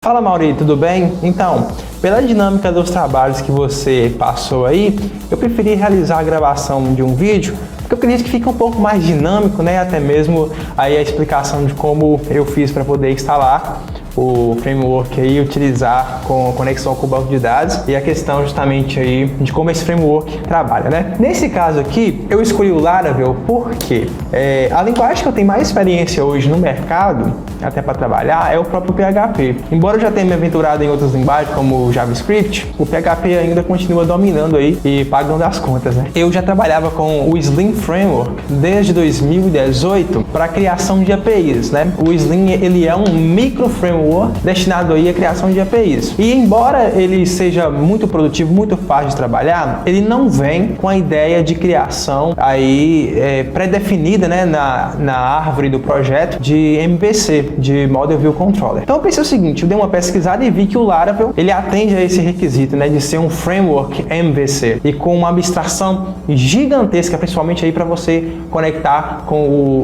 Fala Mauri, tudo bem? Então, pela dinâmica dos trabalhos que você passou aí, eu preferi realizar a gravação de um vídeo, porque eu acredito que fica um pouco mais dinâmico, né? Até mesmo aí a explicação de como eu fiz para poder instalar o framework aí, utilizar com conexão com o banco de dados e a questão justamente aí de como esse framework trabalha, né? Nesse caso aqui, eu escolhi o Laravel porque a linguagem que eu tenho mais experiência hoje no mercado, até para trabalhar, é o próprio PHP. Embora eu já tenha me aventurado em outras linguagens como o JavaScript, o PHP ainda continua dominando aí e pagando as contas, né? Eu já trabalhava com o Slim Framework desde 2018 para a criação de APIs, né? O Slim, ele é um micro framework destinado aí à criação de APIs. E embora ele seja muito produtivo, muito fácil de trabalhar, ele não vem com a ideia de criação aí pré-definida, né, na árvore do projeto de MVC, de Model View Controller. Então eu pensei o seguinte, eu dei uma pesquisada e vi que o Laravel, ele atende a esse requisito, né, de ser um framework MVC e com uma abstração gigantesca, principalmente aí para você conectar com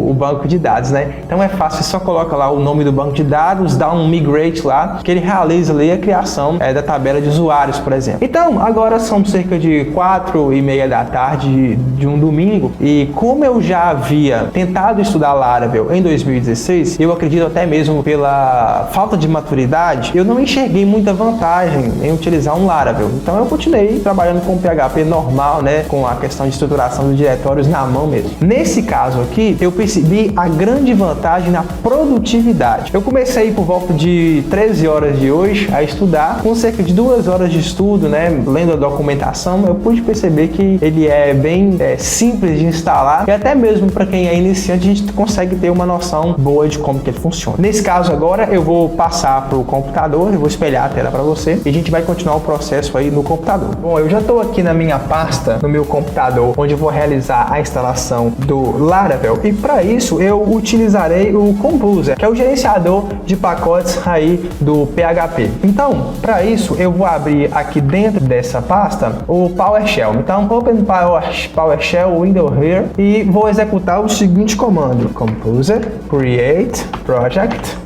o banco de dados, né? Então é fácil, você só coloca lá o nome do banco de dados, dá um migrate lá, que ele realiza ali a criação da tabela de usuários, por exemplo. Então, agora são cerca de 4:30 da tarde de um domingo, e como eu já havia tentado estudar Laravel em 2016, eu acredito até mesmo pela falta de maturidade, eu não enxerguei muita vantagem em utilizar um Laravel. Então eu continuei trabalhando com PHP normal, né, com a questão de estruturação de diretórios na mão mesmo. Nesse caso aqui, eu percebi a grande vantagem na produtividade. Eu comecei por volta de 13 horas de hoje a estudar, com cerca de 2 horas de estudo, né, lendo a documentação, eu pude perceber que ele é bem simples de instalar e até mesmo para quem é iniciante a gente consegue ter uma noção boa de como que ele funciona. Nesse caso agora eu vou passar para o computador, eu vou espelhar a tela para você e a gente vai continuar o processo aí no computador. Bom, eu já estou aqui na minha pasta, no meu computador, onde eu vou realizar a instalação do Laravel, e para isso eu utilizarei o Composer, que é o gerenciador de pacotes aí do PHP. Então, para isso eu vou abrir aqui dentro dessa pasta o PowerShell. Então, Open PowerShell Window Here e vou executar o seguinte comando: Composer, Create, Project,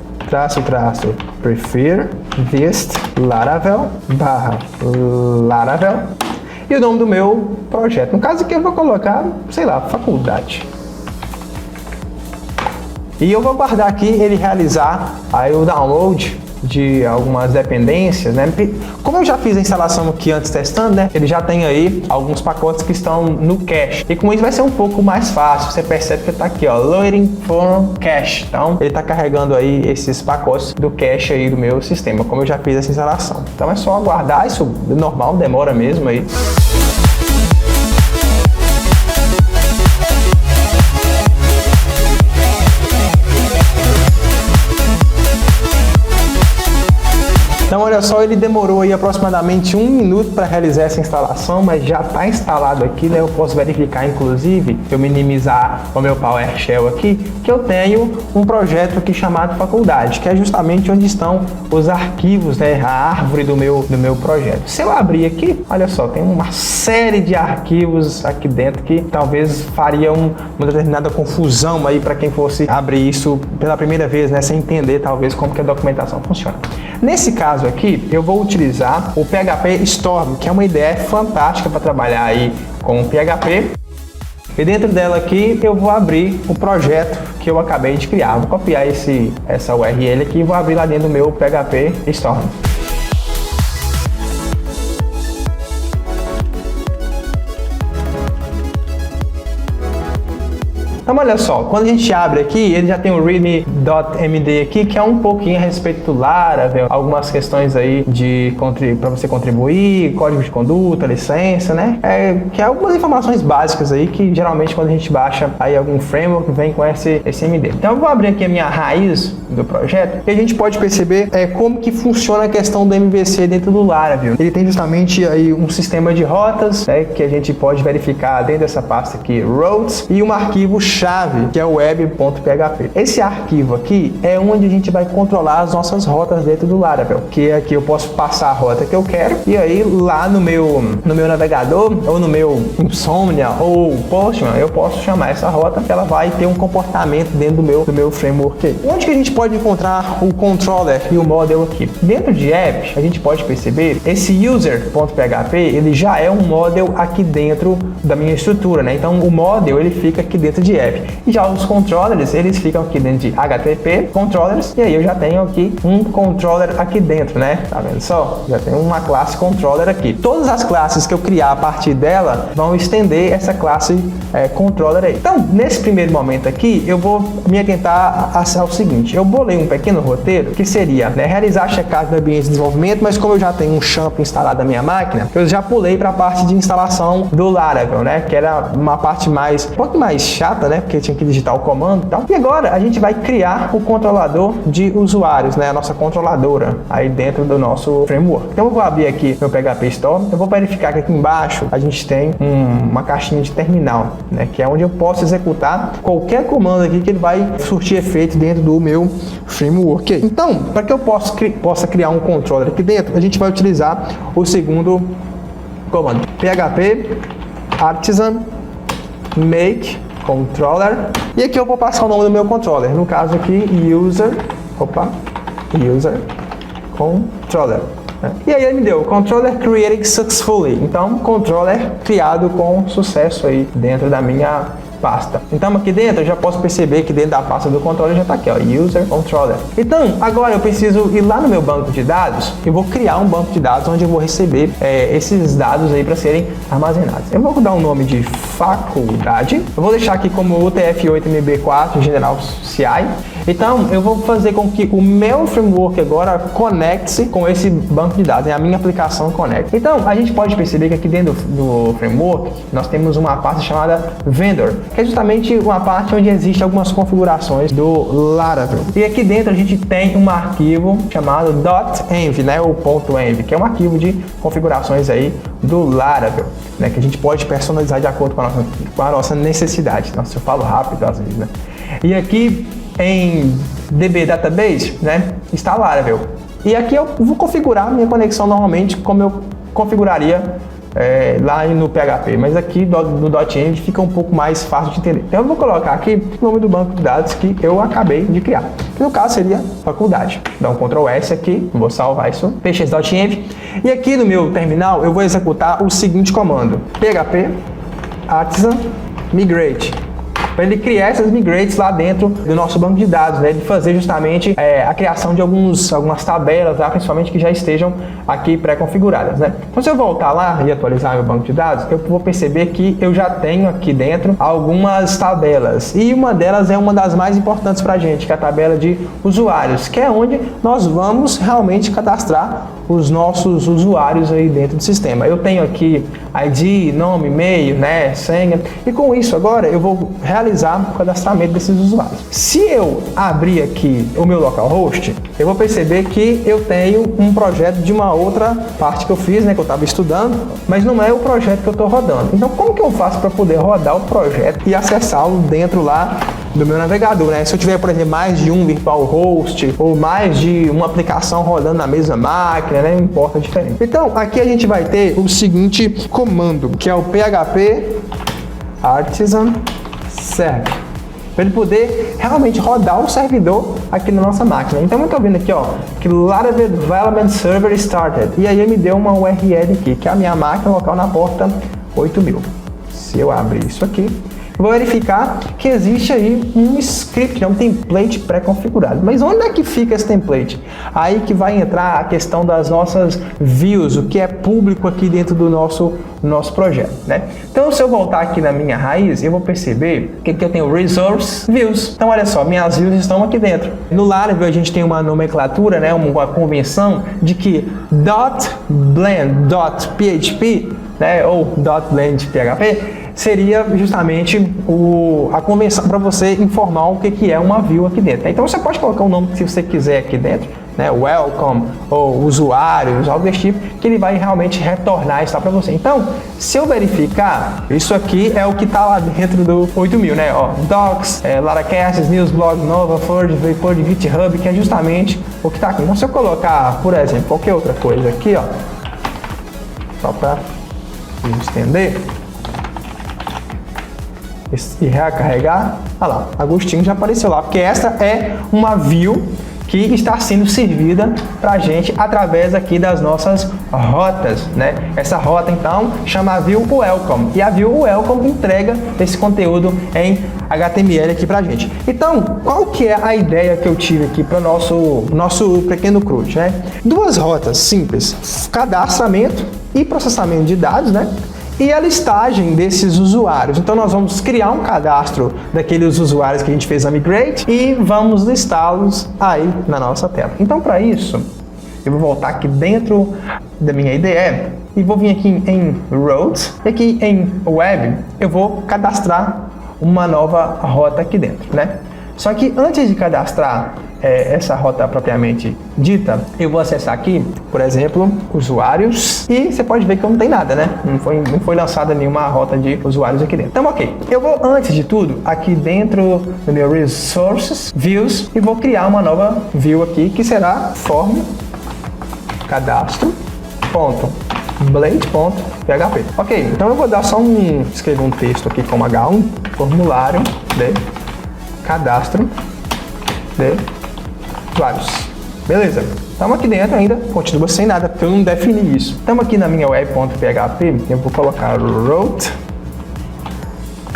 --prefer, dist, Laravel, /Laravel e o nome do meu projeto. No caso aqui eu vou colocar, sei lá, faculdade. E eu vou guardar aqui ele realizar aí o download de algumas dependências, né? Como eu já fiz a instalação aqui antes testando, né? Ele já tem aí alguns pacotes que estão no cache. E com isso vai ser um pouco mais fácil. Você percebe que está aqui, ó, loading from cache. Então, ele está carregando aí esses pacotes do cache aí do meu sistema, como eu já fiz essa instalação. Então é só aguardar, isso é normal, demora mesmo aí. Então olha só, ele demorou aí aproximadamente 1 minuto para realizar essa instalação, mas já está instalado aqui, né? Eu posso verificar, inclusive, se eu minimizar o meu PowerShell aqui, que eu tenho um projeto aqui chamado faculdade, que é justamente onde estão os arquivos, né? A árvore do meu projeto. Se eu abrir aqui, olha só, tem uma série de arquivos aqui dentro que talvez faria uma determinada confusão aí para quem fosse abrir isso pela primeira vez, né? Sem entender talvez como que a documentação funciona. Nesse caso aqui, eu vou utilizar o PHP Storm, que é uma ideia fantástica para trabalhar aí com o PHP. E dentro dela aqui, eu vou abrir o projeto que eu acabei de criar. Vou copiar essa URL aqui e vou abrir lá dentro do meu PHP Storm. Então olha só, quando a gente abre aqui, ele já tem o readme.md aqui, que é um pouquinho a respeito do Laravel, algumas questões aí para você contribuir, código de conduta, licença, né? Que é algumas informações básicas aí que geralmente quando a gente baixa aí algum framework vem com esse MD. Então eu vou abrir aqui a minha raiz do projeto e a gente pode perceber como que funciona a questão do MVC dentro do Laravel. Ele tem justamente aí um sistema de rotas, né, que a gente pode verificar dentro dessa pasta aqui, routes, e um arquivo chave, que é o web.php. Esse arquivo aqui é onde a gente vai controlar as nossas rotas dentro do Laravel, que aqui eu posso passar a rota que eu quero, e aí lá no meu navegador, ou no meu Insomnia, ou Postman, eu posso chamar essa rota, que ela vai ter um comportamento dentro do meu framework. Onde que a gente pode encontrar o controller e o model aqui? Dentro de apps, a gente pode perceber esse user.php, ele já é um model aqui dentro da minha estrutura, né? Então o model ele fica aqui dentro de app. E já os controllers, eles ficam aqui dentro de HTTP controllers, e aí eu já tenho aqui um controller aqui dentro, né? Tá vendo só? Já tenho uma classe controller aqui. Todas as classes que eu criar a partir dela vão estender essa classe controller aí. Então, nesse primeiro momento aqui, eu vou me atentar ao seguinte: eu bolei um pequeno roteiro que seria, né, realizar a checagem do ambiente de desenvolvimento, mas como eu já tenho um champ instalado na minha máquina, eu já pulei para a parte de instalação do Laravel, né, que era uma parte um pouco mais chata, né, porque tinha que digitar o comando e tal. E agora a gente vai criar o controlador de usuários, né, a nossa controladora aí dentro do nosso framework. Então eu vou abrir aqui meu PHP Store, eu vou verificar que aqui embaixo a gente tem uma caixinha de terminal, né, que é onde eu posso executar qualquer comando aqui que ele vai surtir efeito dentro do meu framework. Então, para que eu possa criar um controller aqui dentro, a gente vai utilizar o segundo comando: php artisan make controller, e aqui eu vou passar o nome do meu controller, no caso aqui user controller. E aí ele me deu controller created successfully, então controller criado com sucesso aí dentro da minha pasta. Então aqui dentro eu já posso perceber que dentro da pasta do controller já está aqui, ó, user controller. Então agora eu preciso ir lá no meu banco de dados e vou criar um banco de dados onde eu vou receber esses dados aí para serem armazenados. Eu vou dar um nome de faculdade, eu vou deixar aqui como UTF-8MB4 General CI. Então eu vou fazer com que o meu framework agora conecte-se com esse banco de dados, a minha aplicação conecte. Então a gente pode perceber que aqui dentro do framework nós temos uma parte chamada vendor, que é justamente uma parte onde existem algumas configurações do Laravel. E aqui dentro a gente tem um arquivo chamado .env, né, ou .env, que é um arquivo de configurações aí do Laravel, né, que a gente pode personalizar de acordo com a nossa necessidade. Nossa, eu falo rápido às vezes, né? E aqui em DB Database, né, está Laravel. E aqui eu vou configurar a minha conexão normalmente como eu configuraria lá no PHP, mas aqui no .env fica um pouco mais fácil de entender. Então eu vou colocar aqui o nome do banco de dados que eu acabei de criar, que no caso seria faculdade. Dá um Ctrl S aqui, vou salvar isso, px.env, e aqui no meu terminal eu vou executar o seguinte comando: php artisan migrate, para ele criar essas migrates lá dentro do nosso banco de dados, né? De fazer justamente a criação de algumas tabelas lá, principalmente que já estejam aqui pré-configuradas, né? Então se eu voltar lá e atualizar meu banco de dados, eu vou perceber que eu já tenho aqui dentro algumas tabelas, e uma delas é uma das mais importantes para a gente, que é a tabela de usuários, que é onde nós vamos realmente cadastrar os nossos usuários aí dentro do sistema. Eu tenho aqui ID, nome, e-mail, né, senha, e com isso agora eu vou realizar o cadastramento desses usuários. Se eu abrir aqui o meu localhost, eu vou perceber que eu tenho um projeto de uma outra parte que eu fiz, né, que eu estava estudando, mas não é o projeto que eu estou rodando. Então como que eu faço para poder rodar o projeto e acessá-lo dentro lá do meu navegador, né? Se eu tiver, por exemplo, mais de um virtual host ou mais de uma aplicação rodando na mesma máquina, né? Não importa a diferença. Então, aqui a gente vai ter o seguinte comando, que é o php artisan server, para ele poder realmente rodar o servidor aqui na nossa máquina. Então eu estou vendo aqui, ó, que Laravel Development Server Started, e aí ele me deu uma URL aqui, que é a minha máquina local na porta 8000. Se eu abrir isso aqui, vou verificar que existe aí um script, um template pré-configurado. Mas onde é que fica esse template? Aí que vai entrar a questão das nossas views, o que é público aqui dentro do nosso projeto, né? Então, se eu voltar aqui na minha raiz, eu vou perceber que aqui eu tenho Resource Views. Então, olha só, minhas views estão aqui dentro. No Laravel, a gente tem uma nomenclatura, né, uma convenção de que .blend.php, né, ou .blend.php, seria justamente a convenção para você informar o que é uma view aqui dentro. Então você pode colocar o nome que você quiser aqui dentro, né, welcome, ou usuários, algo desse tipo, que ele vai realmente retornar isso para você. Então, se eu verificar, isso aqui é o que está lá dentro do 8000, né? Ó, Docs, Laracasts, Newsblog, Nova, Forge, Report, GitHub, que é justamente o que está aqui. Então, se eu colocar, por exemplo, qualquer outra coisa aqui, ó, só para estender e recarregar, olha lá, Agostinho já apareceu lá, porque essa é uma view que está sendo servida para a gente através aqui das nossas rotas, né? Essa rota, então, chama a view welcome, e a view welcome entrega esse conteúdo em HTML aqui para a gente. Então, qual que é a ideia que eu tive aqui para o nosso pequeno CRUD, né? Duas rotas simples, cadastramento e processamento de dados, né? E a listagem desses usuários. Então nós vamos criar um cadastro daqueles usuários que a gente fez a migrate e vamos listá-los aí na nossa tela. Então para isso, eu vou voltar aqui dentro da minha IDE e vou vir aqui em Roads, e aqui em Web eu vou cadastrar uma nova rota aqui dentro, né? Só que antes de cadastrar essa rota propriamente dita, eu vou acessar aqui, por exemplo, usuários, e você pode ver que não tem nada, né? Não foi lançada nenhuma rota de usuários aqui dentro. Então, ok. Eu vou, antes de tudo, aqui dentro do meu Resources, Views, e vou criar uma nova view aqui, que será form cadastro.blade.php. Ok, então eu vou dar só escrever um texto aqui como H1, formulário de cadastro de usuários. Beleza. Estamos aqui dentro ainda, continua sem nada, porque eu não defini isso. Estamos aqui na minha web.php, eu vou colocar route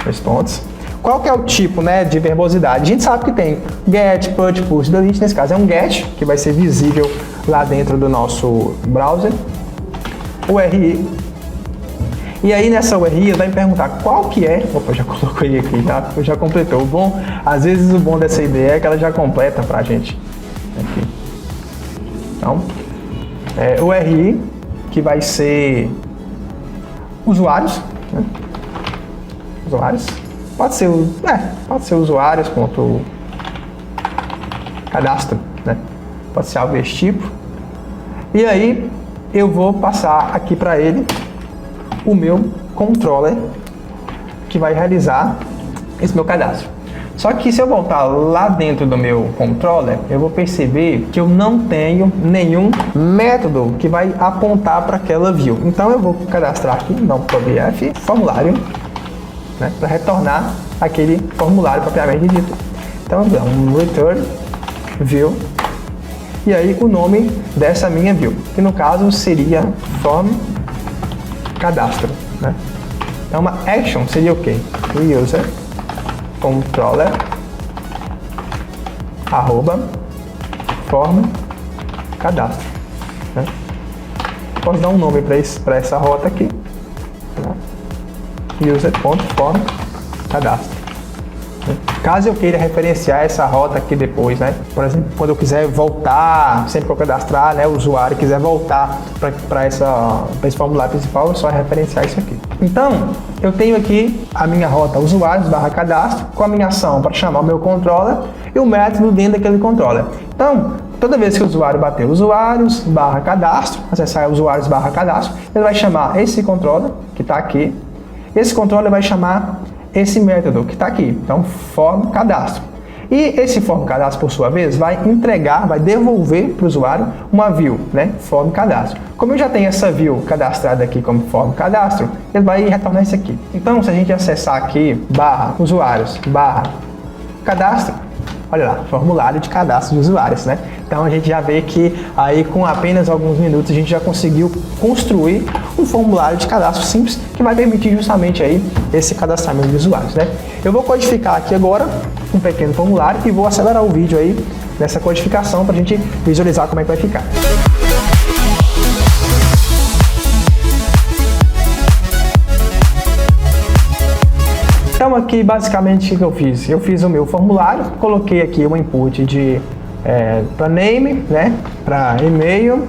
response. Qual que é o tipo, né, de verbosidade? A gente sabe que tem get, put, push, delete. Nesse caso é um get, que vai ser visível lá dentro do nosso browser. URI. E aí nessa URI vai me perguntar qual que é. Opa, já coloquei aqui, já completou. O bom, às vezes o bom dessa ideia é que ela já completa pra gente. Aqui. Então, URI, que vai ser usuários, né? Usuários. Pode ser usuários, ponto cadastro, né? Pode ser algo desse tipo. E aí eu vou passar aqui para ele o meu controller que vai realizar esse meu cadastro. Só que se eu voltar lá dentro do meu controller, eu vou perceber que eu não tenho nenhum método que vai apontar para aquela view. Então eu vou cadastrar aqui, não.bf, formulário, né, para retornar aquele formulário propriamente dito. Então eu vou dar um return view e aí o nome dessa minha view, que no caso seria form cadastro, né? Então uma action seria o quê? User controller @form cadastro, né? Posso dar um nome para essa rota aqui, né? User.form cadastro. Caso eu queira referenciar essa rota aqui depois, né? Por exemplo, quando eu quiser voltar, sempre que eu cadastrar, né, o usuário quiser voltar para esse formulário principal, é só referenciar isso aqui. Então, eu tenho aqui a minha rota usuários/cadastro com a minha ação para chamar o meu controller e o método dentro daquele controller. Então, toda vez que o usuário bater usuários/cadastro, acessar usuários/cadastro, ele vai chamar esse controller que está aqui. Esse controller vai chamar esse método que está aqui, então form cadastro. E esse form cadastro, por sua vez, vai devolver para o usuário uma view, né, form cadastro. Como eu já tenho essa view cadastrada aqui como form cadastro, ele vai retornar isso aqui. Então, se a gente acessar aqui /usuários/cadastro, olha lá, formulário de cadastro de usuários, né? Então a gente já vê que aí com apenas alguns minutos a gente já conseguiu construir um formulário de cadastro simples que vai permitir justamente aí esse cadastramento de usuários, né? Eu vou codificar aqui agora um pequeno formulário e vou acelerar o vídeo aí nessa codificação para a gente visualizar como é que vai ficar. Então aqui basicamente o que eu fiz? Eu fiz o meu formulário, coloquei aqui um input de para name, né, para e-mail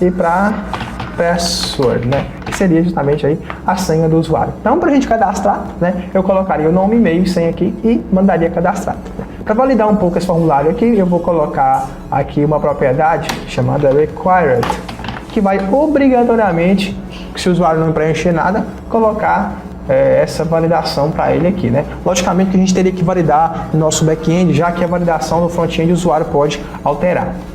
e para password, né, que seria justamente aí a senha do usuário. Então para a gente cadastrar, né, eu colocaria o nome, e-mail e senha aqui e mandaria cadastrar. Para validar um pouco esse formulário aqui, eu vou colocar aqui uma propriedade chamada required, que vai obrigatoriamente, se o usuário não preencher nada, colocar essa validação para ele aqui, né? Logicamente que a gente teria que validar no nosso back-end, já que a validação no front-end o usuário pode alterar.